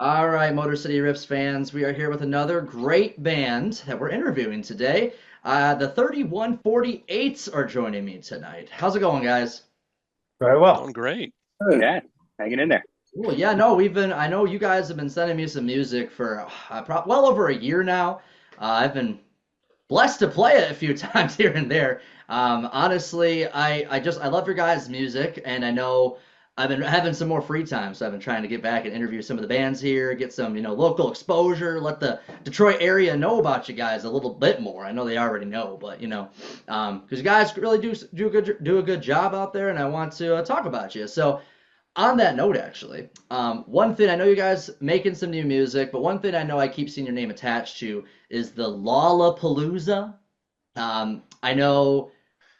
All right, Motor City Riffs fans, we are here with another great band that we're interviewing today. The 3148s are joining me tonight. How's it going, guys? Very well. Going great. Yeah, hanging in there. Well, yeah, no, I know you guys have been sending me some music for well over a year now. I've been blessed to play it a few times here and there. Honestly, I love your guys' music, and I know I've been having some more free time, so I've been trying to get back and interview some of the bands here, get some local exposure, let the Detroit area know about you guys a little bit more. I know they already know, but because you guys really do a good job out there, and I want to talk about you. So on that note, actually, one thing I know you guys making some new music, but one thing I know I keep seeing your name attached to is the Lollapalooza.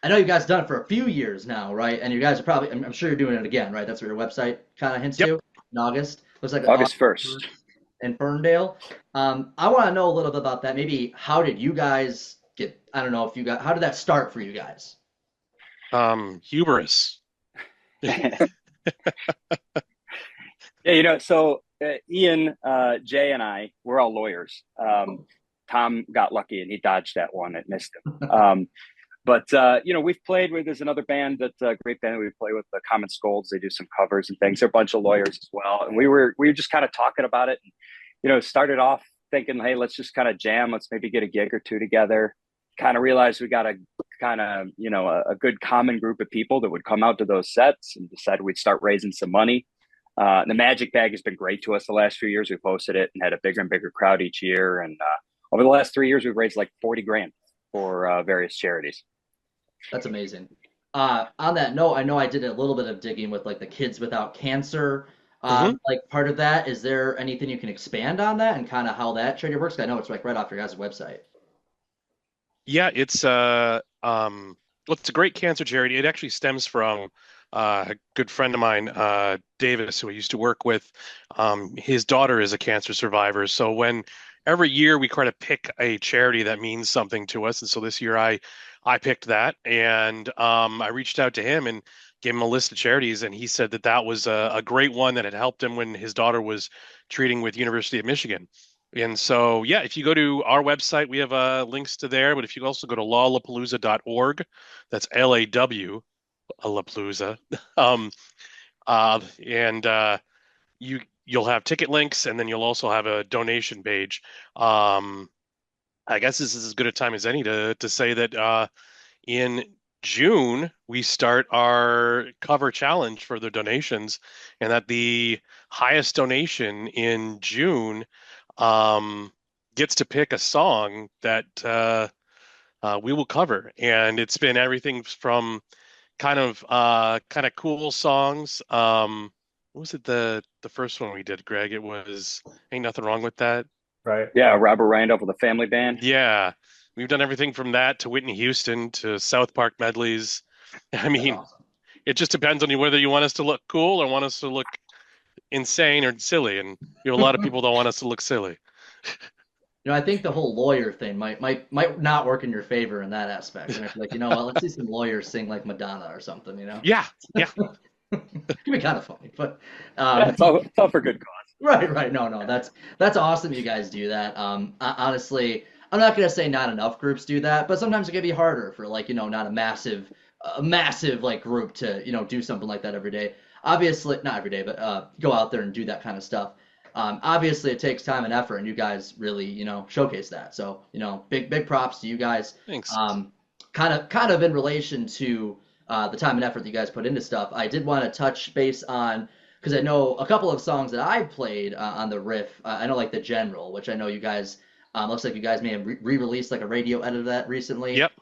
I know you guys done it for a few years now, right? And you guys are probably, I'm sure you're doing it again, right? That's what your website kind of hints Yep. to in August. Looks like August August 1st. 1st in Ferndale. I want to know a little bit about that. Maybe how did you guys get? I don't know if you got. How did that start for you guys? Hubris. Yeah, Ian, Jay, and I, we're all lawyers. Tom got lucky and he dodged that one. It missed him. We've played with, there's another band that's a great band we play with, the Common Scolds. They do some covers and things. They're a bunch of lawyers as well. And we were just kind of talking about it. And, started off thinking, hey, let's just kind of jam. Let's maybe get a gig or two together. Kind of realized we got a kind of, a good common group of people that would come out to those sets, and decided we'd start raising some money. The Magic Bag has been great to us the last few years. We posted it and had a bigger and bigger crowd each year. And over the last 3 years, we've raised like 40 grand for various charities. That's amazing. On that note, I know I did a little bit of digging with like the Kids Without Cancer, hmm like part of that. Is there anything you can expand on that and kind of how that charity works? 'Cause I know it's like right off your guys' website. Yeah, well, it's a great cancer charity. It actually stems from a good friend of mine, Davis, who I used to work with. His daughter is a cancer survivor. So when every year we try to pick a charity that means something to us, and so this year I picked that, and I reached out to him and gave him a list of charities, and he said that that was a great one that had helped him when his daughter was treating with University of Michigan. And so, yeah, if you go to our website, we have links to there. But if you also go to lollapalooza.org, that's LAW, Lollapalooza, um, and you'll have ticket links, and then you'll also have a donation page. Um, I guess this is as good a time as any to say that in June we start our cover challenge for the donations, and that the highest donation in June um, gets to pick a song that we will cover, and it's been everything from kind of cool songs. What was it the first one we did, Greg? It was Ain't Nothing Wrong with That. Right. Yeah, Robert Randolph with the family band. Yeah, we've done everything from that to Whitney Houston to South Park medleys. I That's mean, awesome. it just depends on you whether you want us to look cool or want us to look insane or silly, and you have a lot of people that want us to look silly. I think the whole lawyer thing might not work in your favor in that aspect. And if like, you know what, let's see some lawyers sing like Madonna or something, you know? Yeah, yeah. It can be kind of funny, but Yeah, it's all for good cause. right. No, that's awesome. You guys do that. Honestly, I'm not gonna say not enough groups do that, but sometimes it can be harder for like not a massive like group to do something like that every day. Obviously, not every day, but go out there and do that kind of stuff. Obviously, it takes time and effort, and you guys really showcase that. So big props to you guys. Thanks. Kind of in relation to the time and effort that you guys put into stuff. I did want to touch base on because I know a couple of songs that I played on the riff. I know like the General, which I know you guys looks like you guys may have re-released like a radio edit of that recently. Yep.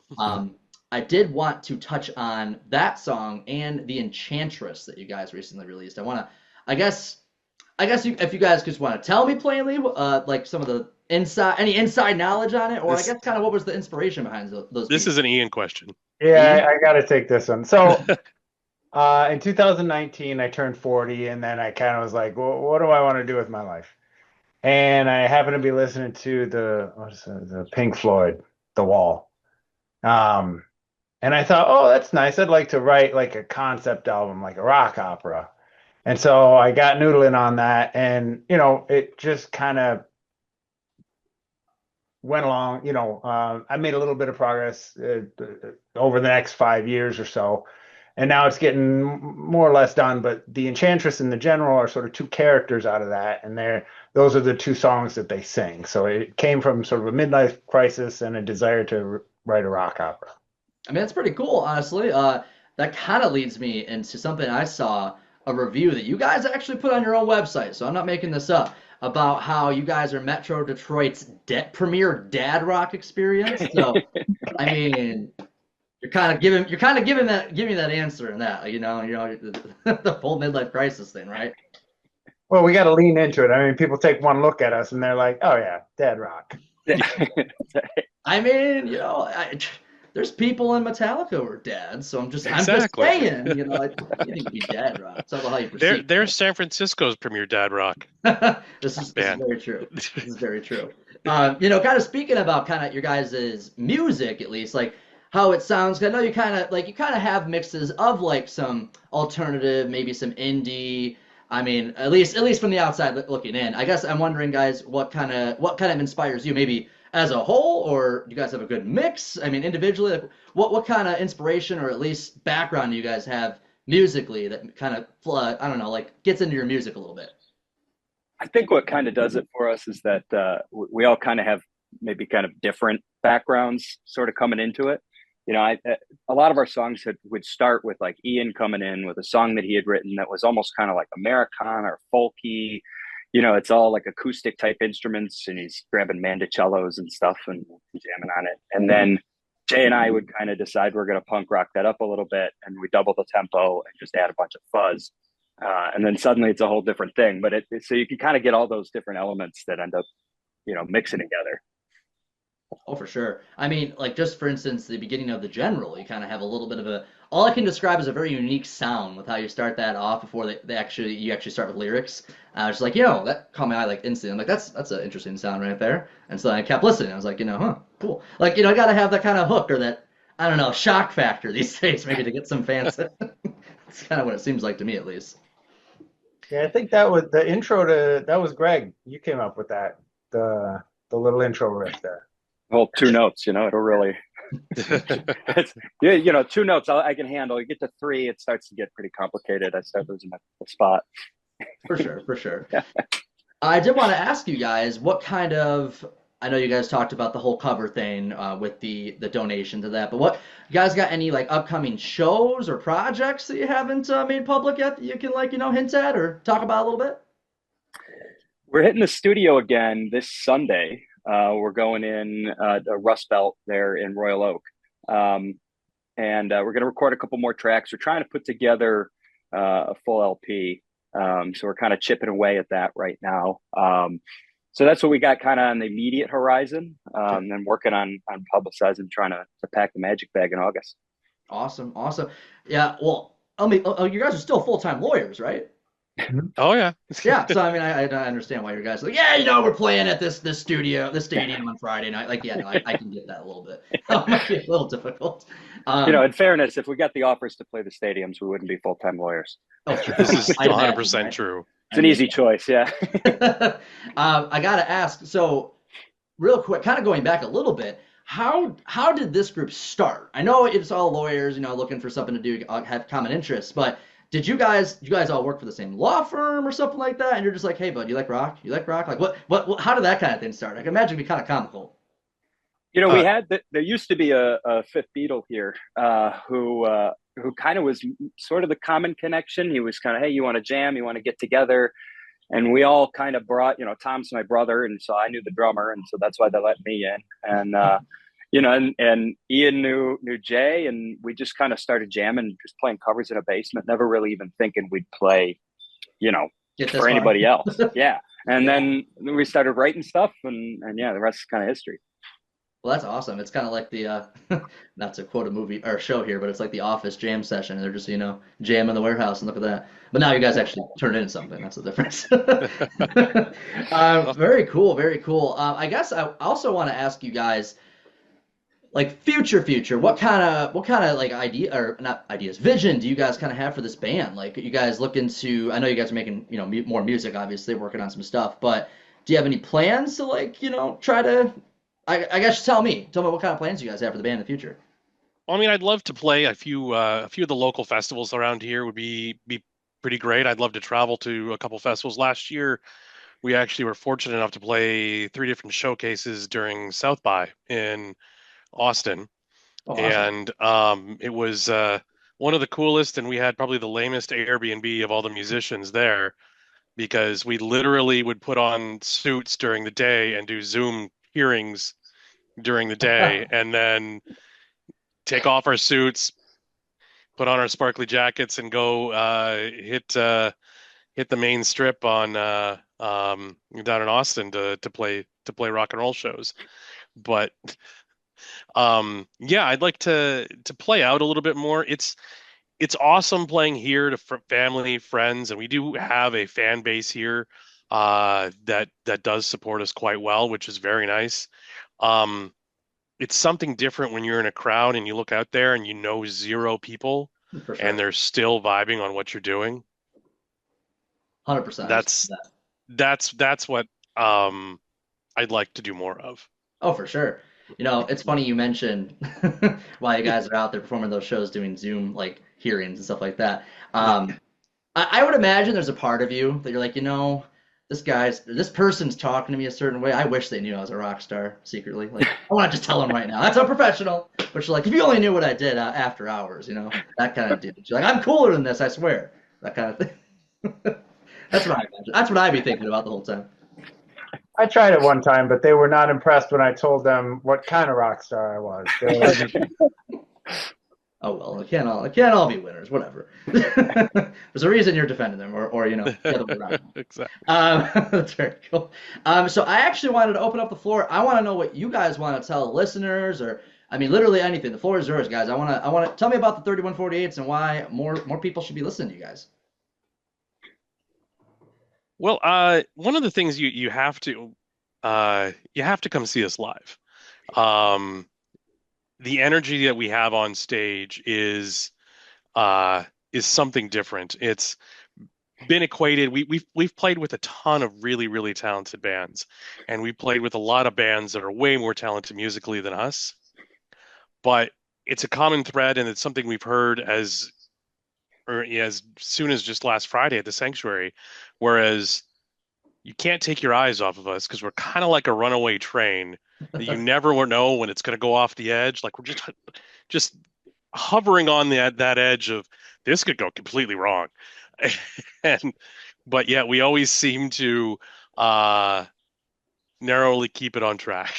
I did want to touch on that song and the Enchantress that you guys recently released. If you guys just want to tell me plainly, like some of the any inside knowledge on it, or I This guess kind of what was the inspiration behind those this pieces. is an Ian question. Yeah, Ian? I got to take this one. So, in 2019, I turned 40, and then I kind of was like, well, what do I want to do with my life? And I happened to be listening to the Pink Floyd, The Wall. Um, and I thought, oh, that's nice. I'd like to write like a concept album, like a rock opera. And so I got noodling on that, and it just kind of went along. I made a little bit of progress over the next 5 years or so, and now it's getting more or less done. But the Enchantress and the General are sort of two characters out of that, and those are the two songs that they sing. So it came from sort of a midlife crisis and a desire to write a rock opera. I mean, that's pretty cool, honestly. That kind of leads me into something I saw a review that you guys actually put on your own website, so I'm not making this up, about how you guys are Metro Detroit's premier dad rock experience. So, I mean, giving that answer in that, the full midlife crisis thing, right? Well, we got to lean into it. I mean, people take one look at us and they're like, "Oh yeah, dad rock." I mean, there's people in Metallica who are dads, so I'm just Exactly. saying, I think it'd be dad rock. It's all how you perceive There's San Francisco's premier dad rock. This is Man. very true. This is very true. Kind of speaking about kind of your guys' music, at least, like how it sounds. 'Cause I know you kind of have mixes of like some alternative, maybe some indie. I mean, at least from the outside looking in. I guess I'm wondering, guys, what kind of inspires you, maybe as a whole, or do you guys have a good mix? I mean, individually, like, what kind of inspiration or at least background do you guys have musically that kind of I don't know, like gets into your music a little bit? I think what kind of does it for us is that we all kind of have maybe kind of different backgrounds sort of coming into it. A lot of our songs would start with like Ian coming in with a song that he had written that was almost kind of like Americana or folky. It's all like acoustic type instruments, and he's grabbing mandocellos and stuff and jamming on it. And then Jay and I would kind of decide we're going to punk rock that up a little bit, and we double the tempo and just add a bunch of fuzz. And then suddenly it's a whole different thing. But so you can kind of get all those different elements that end up, mixing together. Oh, for sure. I mean, like just for instance, the beginning of the General, you kind of have a little bit of all I can describe as a very unique sound with how you start that off before you actually start with lyrics. I was just like, that caught my eye like instantly. I'm like, that's an interesting sound right there. And so I kept listening. I was like, huh, cool. Like, I gotta have that kind of hook or that, I don't know, shock factor these days, maybe to get some fans. That's kind of what it seems like to me, at least. Yeah, I think that was the intro to that was Greg. You came up with that, the little intro riff there. Well, two notes, it'll really. Yeah, two notes I can handle. You get to three, it starts to get pretty complicated. I start losing my spot. For sure, for sure. I did want to ask you guys what kind of. I know you guys talked about the whole cover thing with the donation to that, but what you guys got any like upcoming shows or projects that you haven't made public yet that you can hint at or talk about a little bit? We're hitting the studio again this Sunday. We're going in the Rust Belt there in Royal Oak. And we're going to record a couple more tracks. We're trying to put together a full LP. So we're kind of chipping away at that right now. So that's what we got kind of on the immediate horizon. And working on publicizing, trying to pack the magic bag in August. Awesome, awesome. Yeah, well, I mean, you guys are still full-time lawyers, right? Oh yeah. Yeah, so I mean, I understand why your guys are like, yeah, we're playing at this stadium on Friday night. Like, yeah, no, I can get that a little bit. It might be a little difficult. In fairness, if we got the offers to play the stadiums, we wouldn't be full-time lawyers. Oh, sure. This is I'd 100% imagine, right? true. It's an easy choice, yeah. I gotta ask, so real quick, kind of going back a little bit, how did this group start? I know it's all lawyers, looking for something to do, have common interests, but did you guys all work for the same law firm or something like that? And you're just like, hey, bud, you like rock? You like rock? Like, what how did that kind of thing start? I can imagine it'd be kind of comical. We had there used to be a fifth Beatle here who kind of was sort of the common connection. He was kind of, hey, you want to jam? You want to get together? And we all kind of brought, Tom's my brother, and so I knew the drummer, and so that's why they let me in. And and Ian knew Jay, and we just kind of started jamming, just playing covers in a basement, never really even thinking we'd play, for anybody else. Yeah. And then we started writing stuff, and yeah, the rest is kind of history. Well, that's awesome. It's kind of like the, not to quote a movie or show here, but it's like the Office jam session. They're just, jam in the warehouse and look at that. But now you guys actually turned into something. That's the difference. Very cool, very cool. I guess I also want to ask you guys, like future, what kind of like idea or not ideas, vision do you guys kind of have for this band? Like, you guys looking to? I know you guys are making more music, obviously working on some stuff, but do you have any plans to like try to? I guess tell me what kind of plans you guys have for the band in the future. Well, I mean, I'd love to play a few of the local festivals around here would be pretty great. I'd love to travel to a couple festivals. Last year, we actually were fortunate enough to play three different showcases during South by in Austin, Oh, awesome. and it was one of the coolest. And we had probably the lamest Airbnb of all the musicians there because we literally would put on suits during the day and do Zoom hearings during the day, and then take off our suits, put on our sparkly jackets, and go hit the main strip on down in Austin to play rock and roll shows. But yeah, I'd like to play out a little bit more. It's awesome playing here to family, friends, and we do have a fan base here that does support us quite well, which is very nice. Um, it's something different when you're in a crowd and you look out there and you know zero people For and sure. they're still vibing on what you're doing. 100%. I respect That's that. that's what um I'd like to do more of. Oh, for sure. It's funny you mentioned while you guys are out there performing those shows, doing Zoom like hearings and stuff like that. Um, I would imagine there's a part of you that you're like, this person's talking to me a certain way. I wish they knew I was a rock star secretly. Like, I want to just tell them right now. That's unprofessional. But you're like, if you only knew what I did after hours, that kind of dude. You're like, I'm cooler than this, I swear. That kind of thing. That's what I imagine. That's what I'd be thinking about the whole time. I tried it one time, but they were not impressed when I told them what kind of rock star I was. They were like, Oh well, it can't all be winners. Whatever. There's a reason you're defending them, or the other way around. Exactly. That's very cool. So I actually wanted to open up the floor. I want to know what you guys want to tell the listeners, or I mean, literally anything. The floor is yours, guys. I want to tell me about the 3148s and why more people should be listening to you guys. Well, one of the things you have to come see us live. Um, the energy that we have on stage is something different. It's been equated. We've played with a ton of really, really talented bands, and we played with a lot of bands that are way more talented musically than us. But it's a common thread, and it's something we've heard as soon as just last Friday at the Sanctuary. Whereas you can't take your eyes off of us because we're kind of like a runaway train that you never will know when it's going to go off the edge. Like we're just hovering on that edge of this could go completely wrong. And but yet we always seem to uh narrowly keep it on track.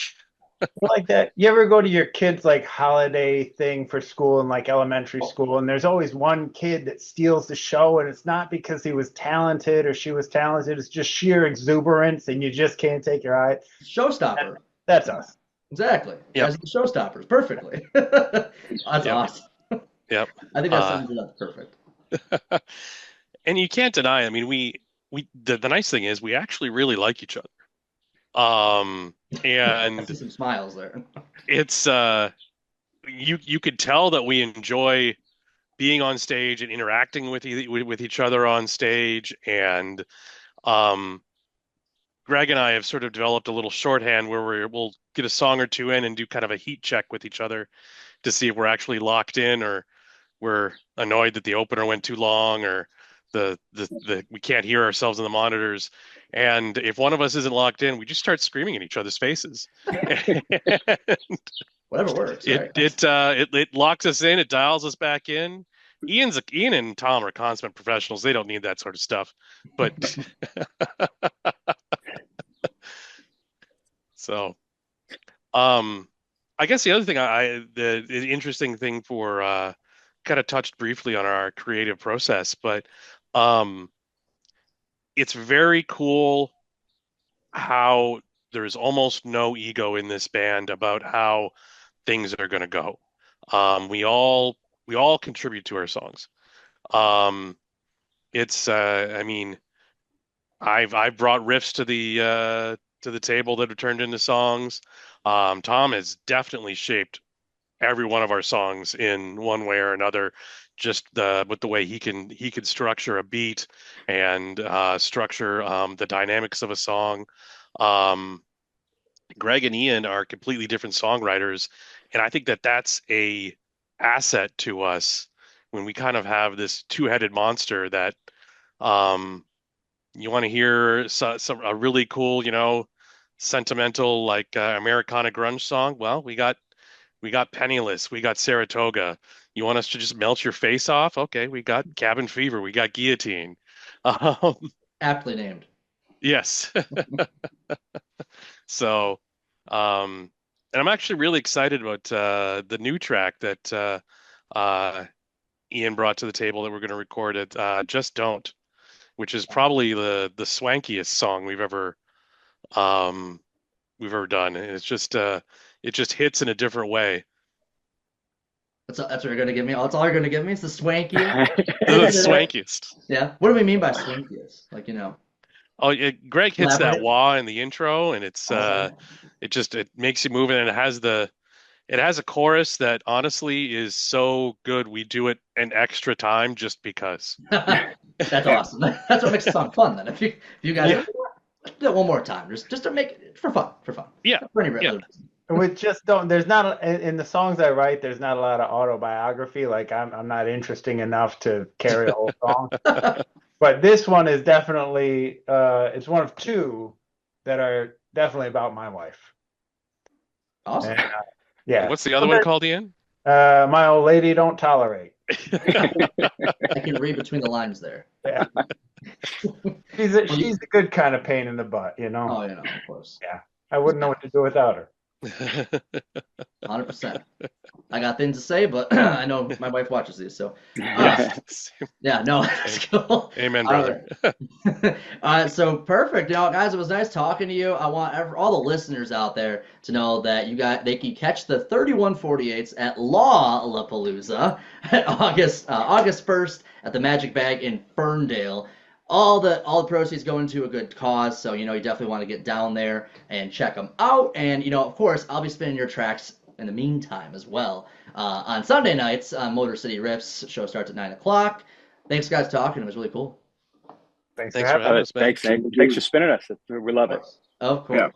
like that. You ever go to your kids' like holiday thing for school in like elementary school, and there's always one kid that steals the show, and it's not because he was talented or she was talented, it's just sheer exuberance, and you just can't take your eye. Showstopper. That's us. Exactly. You Yep. guys are the showstoppers. Perfectly. That's Yep. awesome. Yep. I think that Uh sums it up perfect. and you can't deny, I mean, the nice thing is we actually really like each other. I see And some smiles there. it's you could tell that we enjoy being on stage and interacting with each other on stage. And um, Greg and I have sort of developed a little shorthand where we'll get a song or two in and do kind of a heat check with each other to see if we're actually locked in or we're annoyed that the opener went too long or the we can't hear ourselves in the monitors. And if one of us isn't locked in, we just start screaming in each other's faces. Whatever works, It right? it it locks us in. It dials us back in. Ian and Tom are consummate professionals. They don't need that sort of stuff. But so, um, I guess the other thing the interesting thing for kind of touched briefly on our creative process, but um, it's very cool how there's almost no ego in this band about how things are going to go. We all contribute to our songs. Um, it's I mean, I've brought riffs to the table that have turned into songs. Tom has definitely shaped every one of our songs in one way or another, just with the way he can structure a beat and structure the dynamics of a song. Um, Greg and Ian are completely different songwriters, and I think that that's a asset to us when we kind of have this two-headed monster that um, you want to hear a really cool, sentimental like Americana grunge song. Well, we got Penniless, we got Saratoga. You want us to just melt your face off? Okay, we got Cabin Fever, we got Guillotine. Um, Aptly named. yes. So, um, and I'm actually really excited about the new track that uh, Ian brought to the table that we're going to record it, Just Don't, which is probably the swankiest song um, we've ever done. And it just hits in a different way. That's what you're gonna give me. Oh, that's all you're gonna give me. It's the swankiest. The swankiest. Yeah. What do we mean by swankiest? Oh, yeah, Greg hits that Elaborate. wah in the intro, and Oh, it makes you move, and it has a chorus that honestly is so good we do it an extra time just because. that's awesome. That's what makes the song fun. Then, if you guys Yeah, let's do it one more time, just to make it for fun, yeah, for any yeah. other reason. With just don't there's not in the songs I write, there's not a lot of autobiography. Like I'm not interesting enough to carry a whole song. But this one is definitely it's one of two that are definitely about my wife. Awesome. And yeah. What's the other one called, Ian? My old lady don't tolerate. I can read between the lines there. Yeah. She's a good kind of pain in the butt, you know. Oh, of course. Yeah. I wouldn't know what to do without her. 100%. I got things to say, but I know my wife watches these, so Yeah. no, that's cool. Amen, brother. So perfect. Guys, it was nice talking to you. I want all the listeners out there to know that they can catch the 3148s at Lollapalooza at August 1st at the Magic Bag in Ferndale. All the proceeds go into a good cause, so you definitely want to get down there and check them out. And of course, I'll be spinning your tracks in the meantime as well on Sunday nights on Motor City Riffs. Show starts at 9 o'clock. Thanks, guys, talking. It was really cool. Thanks Thanks for for having having us, man. Thanks for spinning us. We love it. Of course.